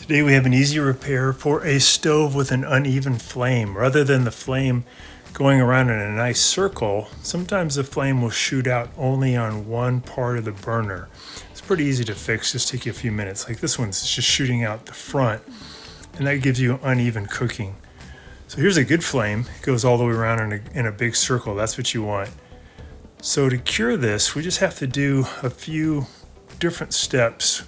Today we have an easy repair for a stove with an uneven flame. Rather than the flame going around in a nice circle, sometimes the flame will shoot out only on one part of the burner. It's pretty easy to fix, just take you a few minutes. Like this one's just shooting out the front, and that gives you uneven cooking. So here's a good flame. It goes all the way around in a big circle. That's what you want. So to cure this, we just have to do a few different steps.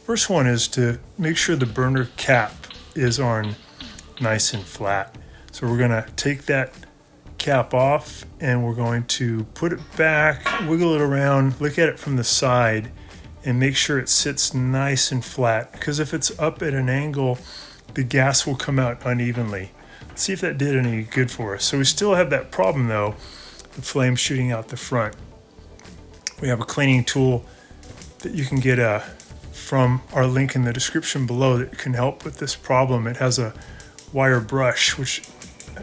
First one is to make sure the burner cap is on nice and flat. So we're going to take that cap off and we're going to put it back, wiggle it around, look at it from the side, and make sure it sits nice and flat. Because if it's up at an angle, the gas will come out unevenly. Let's see if that did any good for us. So we still have that problem though, the flame shooting out the front. We have a cleaning tool that you can get from our link in the description below that can help with this problem. It has a wire brush which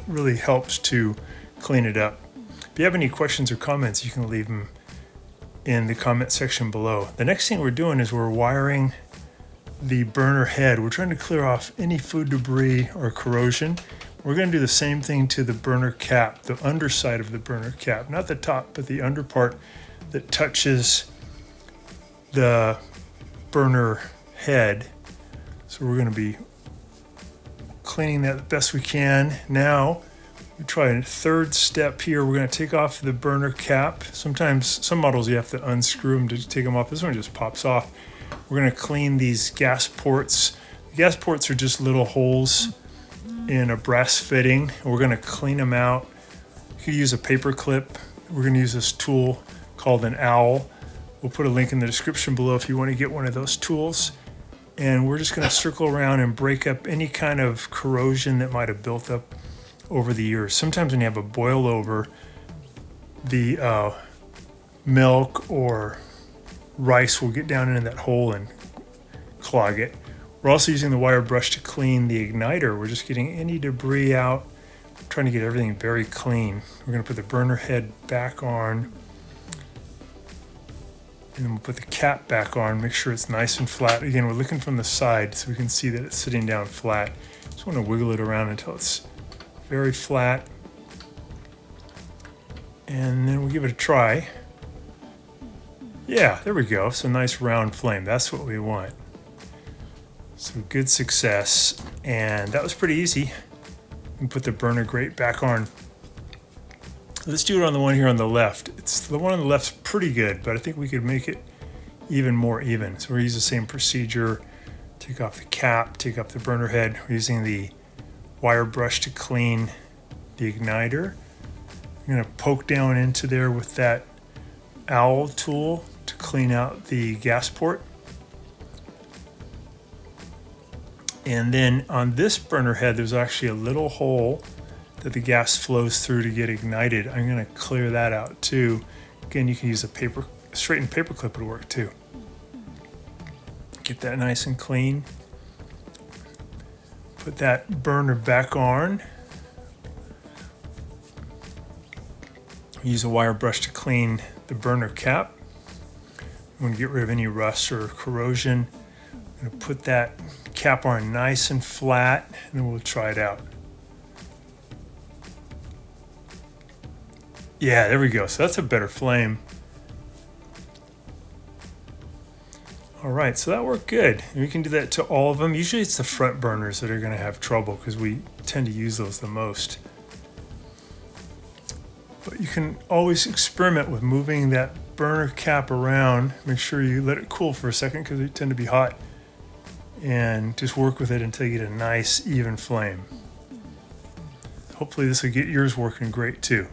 really helps to clean it up. If you have any questions or comments, you can leave them in the comment section below. The next thing we're doing is we're wiring the burner head. We're trying to clear off any food debris or corrosion. We're going to do the same thing to the burner cap, the underside of the burner cap, not the top, but the under part that touches the burner head. So we're going to be cleaning that the best we can. Now we try a third step here. We're going to take off the burner cap. Sometimes some models you have to unscrew them to take them off. This one just pops off. We're going to clean these gas ports. The gas ports are just little holes in a brass fitting. We're going to clean them out. You could use a paper clip. We're going to use this tool called an owl. We'll put a link in the description below if you want to get one of those tools. And we're just going to circle around and break up any kind of corrosion that might have built up over the years. Sometimes when you have a boil over, the milk or rice will get down into that hole and clog it. We're also using the wire brush to clean the igniter. We're just getting any debris out, trying to get everything very clean. We're going to put the burner head back on. And then we'll put the cap back on, make sure it's nice and flat. Again, we're looking from the side so we can see that it's sitting down flat. Just want to wiggle it around until it's very flat. And then we'll give it a try. Yeah, there we go. So nice round flame. That's what we want. So good success. And that was pretty easy. We put the burner grate back on. Let's do it on the one here on the left. The one on the left's pretty good, but I think we could make it even more even. So we're using the same procedure. Take off the cap, take off the burner head. We're using the wire brush to clean the igniter. I'm going to poke down into there with that owl tool to clean out the gas port. And then on this burner head, there's actually a little hole that the gas flows through to get ignited. I'm going to clear that out too. Again, you can use a straightened paper clip would work too. Get that nice and clean. Put that burner back on. Use a wire brush to clean the burner cap. I'm going to get rid of any rust or corrosion. I'm going to put that cap on nice and flat, and then we'll try it out. Yeah, there we go. So that's a better flame. All right, so that worked good. And we can do that to all of them. Usually it's the front burners that are going to have trouble because we tend to use those the most. But you can always experiment with moving that burner cap around. Make sure you let it cool for a second because they tend to be hot. And just work with it until you get a nice, even flame. Hopefully this will get yours working great too.